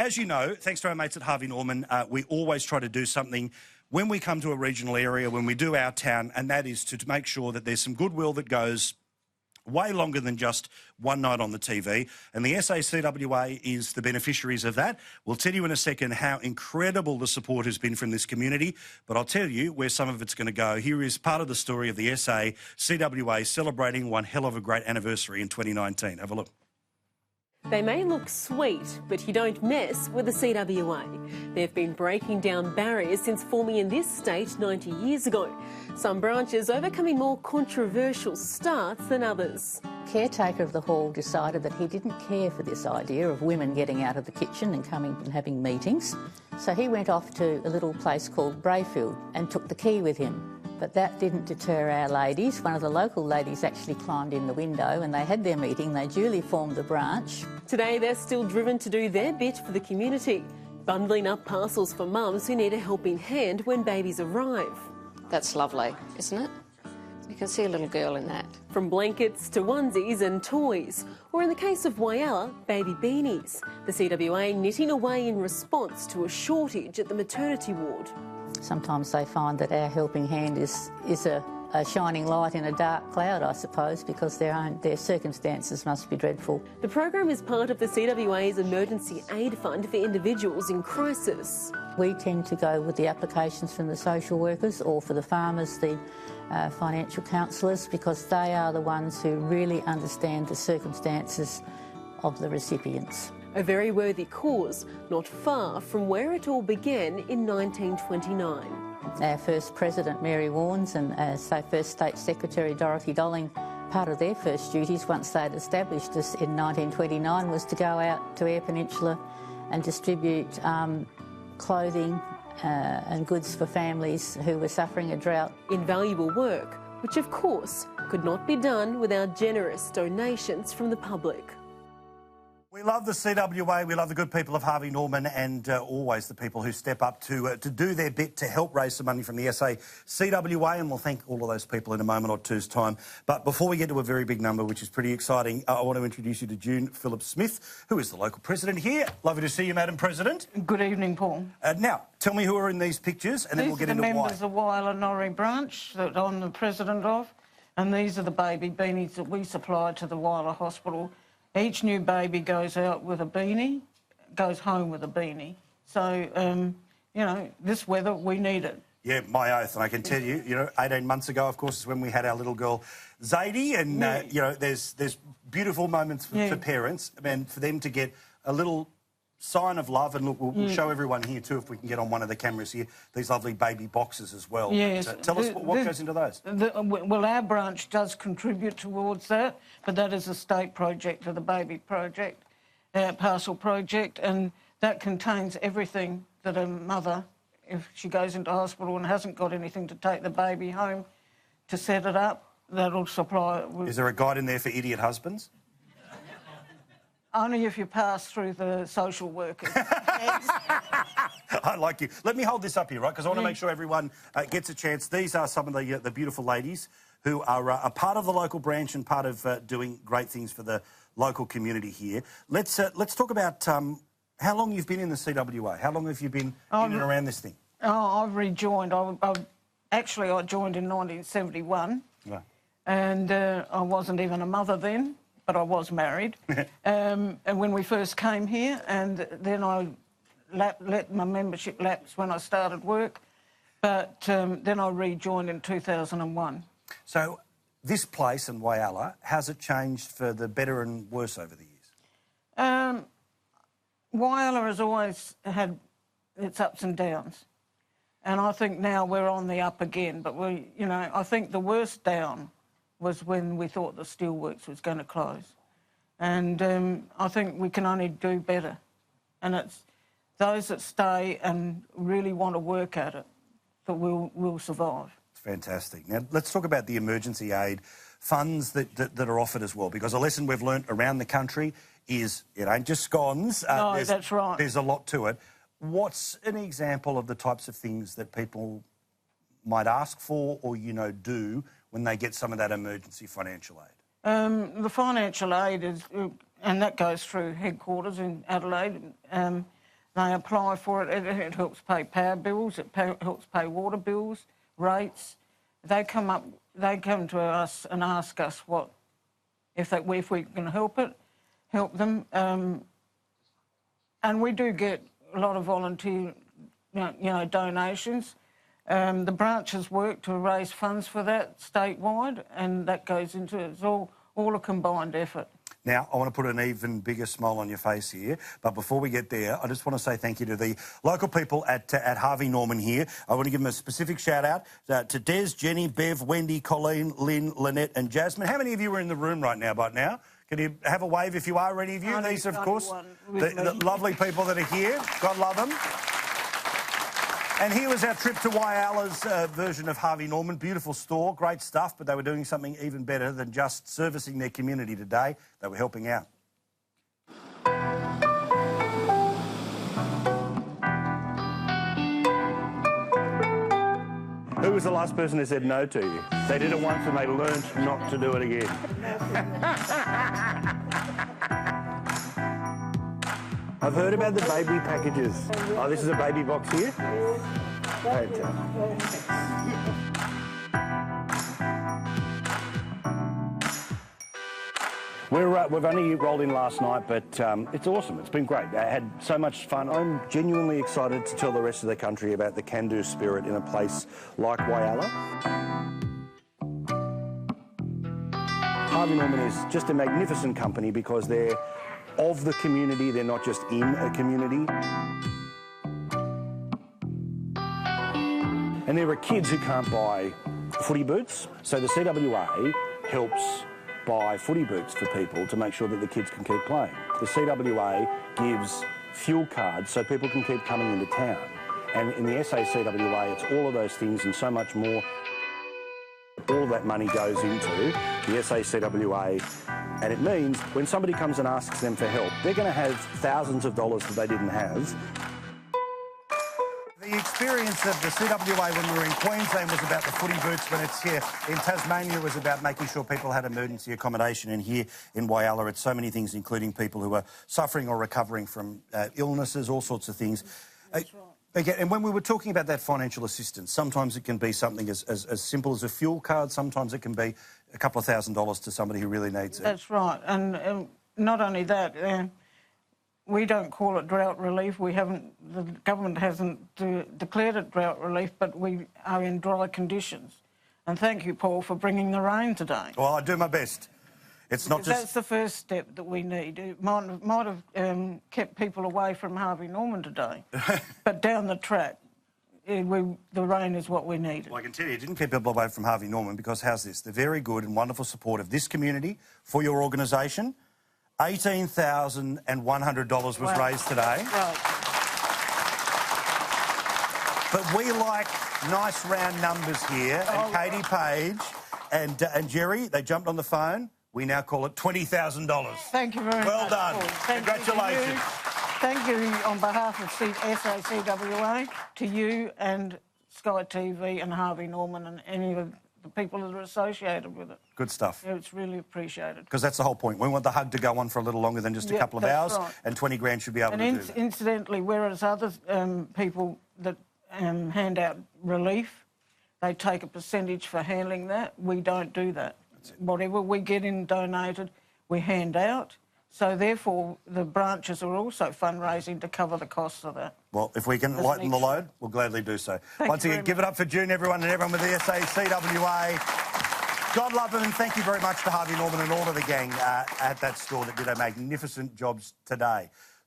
as you know, thanks to our mates at Harvey Norman, we always try to do something when we come to a regional area, when we do our town, and that is to make sure that there's some goodwill that goes way longer than just one night on the TV. And the SACWA is the beneficiaries of that. We'll tell you in a second how incredible the support has been from this community, but I'll tell you where some of it's going to go. Here is part of the story of the SACWA celebrating one hell of a great anniversary in 2019. Have a look. They may look sweet, but you don't mess with the CWA. They've been breaking down barriers since forming in this state 90 years ago. Some branches overcoming more controversial starts than others. The caretaker of the hall decided that he didn't care for this idea of women getting out of the kitchen and coming and having meetings. So he went off to a little place called Brayfield and took the key with him. But that didn't deter our ladies. One of the local ladies actually climbed in the window and they had their meeting. They duly formed the branch. Today they're still driven to do their bit for the community, bundling up parcels for mums who need a helping hand when babies arrive. That's lovely, isn't it? You can see a little girl in that. From blankets to onesies and toys, or in the case of Whyalla, baby beanies. The CWA knitting away in response to a shortage at the maternity ward. Sometimes they find that our helping hand is a shining light in a dark cloud, I suppose, because their circumstances must be dreadful. The program is part of the CWA's Emergency Aid Fund for individuals in crisis. We tend to go with the applications from the social workers, or for the farmers, the financial counsellors, because they are the ones who really understand the circumstances of the recipients. A very worthy cause, not far from where it all began in 1929. Our first president, Mary Warnes, and first State Secretary, Dorothy Dolling, part of their first duties once they'd established us in 1929 was to go out to Eyre Peninsula and distribute clothing and goods for families who were suffering a drought. Invaluable work, which of course could not be done without generous donations from the public. We love the CWA, we love the good people of Harvey Norman, and always the people who step up to do their bit to help raise some money from the SACWA, and we'll thank all of those people in a moment or two's time. But before we get to a very big number, which is pretty exciting, I want to introduce you to June Phillips-Smith, who is the local president here. Lovely to see you, Madam President. Good evening, Paul. Now, tell me who are in these pictures, and then we'll get into why. These are the members of Whyalla Norrie branch that I'm the president of, and these are the baby beanies that we supply to the Whyalla Hospital. Each new baby goes out with a beanie, goes home with a beanie. So, you know, this weather, we need it. Yeah, my oath. And I can tell you, 18 months ago, of course, is when we had our little girl Zadie. And, there's beautiful moments for parents, and for them to get a little sign of love. And look, we'll show everyone here too, if we can get on one of the cameras here, these lovely baby boxes as well. Yes. Tell us what goes into those. Well, our branch does contribute towards that, but that is a state project of the baby project, parcel project, and that contains everything that a mother, if she goes into hospital and hasn't got anything to take the baby home to set it up, that'll supply it with... Is there a guide in there for idiot husbands? Only if you pass through the social workers. I like you. Let me hold this up here, right, because I want to make sure everyone gets a chance. These are some of the beautiful ladies who are a part of the local branch and part of doing great things for the local community here. Let's talk about how long you've been in the CWA. How long have you been in and around this thing? Oh, I've rejoined. Actually, I joined in 1971, and I wasn't even a mother then, but I was married. And when we first came here, and then I let my membership lapse when I started work, but then I rejoined in 2001. So this place in Whyalla, has it changed for the better and worse over the years? Whyalla has always had its ups and downs, and I think now we're on the up again, but I think the worst down was when we thought the steelworks was going to close. And I think we can only do better. And it's those that stay and really want to work at it that will survive. It's fantastic. Now, let's talk about the emergency aid funds that are offered as well, because a lesson we've learnt around the country is it ain't just scones. No, that's right. There's a lot to it. What's an example of the types of things that people might ask for or, do when they get some of that emergency financial aid? The financial aid is, and that goes through headquarters in Adelaide, They apply for it. It helps pay power bills. It helps pay water bills, rates. They come to us and ask us if we can help them. And we do get a lot of volunteer, donations. The branches work to raise funds for that statewide, and that goes into it's all a combined effort. Now, I want to put an even bigger smile on your face here, but before we get there, I just want to say thank you to the local people at Harvey Norman here. I want to give them a specific shout-out to Des, Jenny, Bev, Wendy, Colleen, Lynn, Lynette and Jasmine. How many of you are in the room right now, now? Can you have a wave if you are, any of you? These, of course, the lovely people that are here. God love them. And here was our trip to Whyalla's version of Harvey Norman. Beautiful store, great stuff, but they were doing something even better than just servicing their community today. They were helping out. Who was the last person who said no to you? They did it once and they learned not to do it again. I've heard about the baby packages. Oh, this is a baby box here? Fantastic. We've only rolled in last night, but it's awesome. It's been great. I had so much fun. I'm genuinely excited to tell the rest of the country about the can-do spirit in a place like Whyalla. Harvey Norman is just a magnificent company because they're of the community, they're not just in a community. And there are kids who can't buy footy boots, so the CWA helps buy footy boots for people to make sure that the kids can keep playing. The CWA gives fuel cards so people can keep coming into town. And in the SACWA, it's all of those things and so much more. All of that money goes into the SACWA, and it means when somebody comes and asks them for help, they're going to have thousands of dollars that they didn't have. The experience of the CWA when we were in Queensland was about the footy boots. When it's here in Tasmania, it was about making sure people had emergency accommodation. And here in Whyalla, it's so many things, including people who are suffering or recovering from illnesses, all sorts of things. That's right. Okay, and when we were talking about that financial assistance, sometimes it can be something as simple as a fuel card. Sometimes it can be a couple of $1,000s to somebody who really needs it. That's right. And not only that, we don't call it drought relief. The government hasn't declared it drought relief, but we are in dry conditions. And thank you, Paul, for bringing the rain today. Well, I do my best. It's not just... That's the first step that we need. It might have kept people away from Harvey Norman today, but down the track, the rain is what we needed. Well, I can tell you, it didn't keep people away from Harvey Norman because how's this? The very good and wonderful support of this community for your organisation. $18,100 was raised today. Right. But we like nice round numbers here, and Katie Page and Jerry, they jumped on the phone. We now call it $20,000. Thank you very much. Well done. Congratulations. Thank you on behalf of SACWA to you and Sky TV and Harvey Norman and any of the people that are associated with it. Good stuff. Yeah, it's really appreciated. Because that's the whole point. We want the hug to go on for a little longer than just a couple of hours, right. and 20 grand should be able to do that. Incidentally, whereas other people that hand out relief, they take a percentage for handling that, we don't do that. Whatever we get in donated, we hand out. So, therefore, the branches are also fundraising to cover the costs of that. Well, if we can lighten the load, we'll gladly do so. Once again, give it up for June, everyone, and everyone with the SACWA. God love them, and thank you very much to Harvey Norman and all of the gang at that store that did a magnificent job today.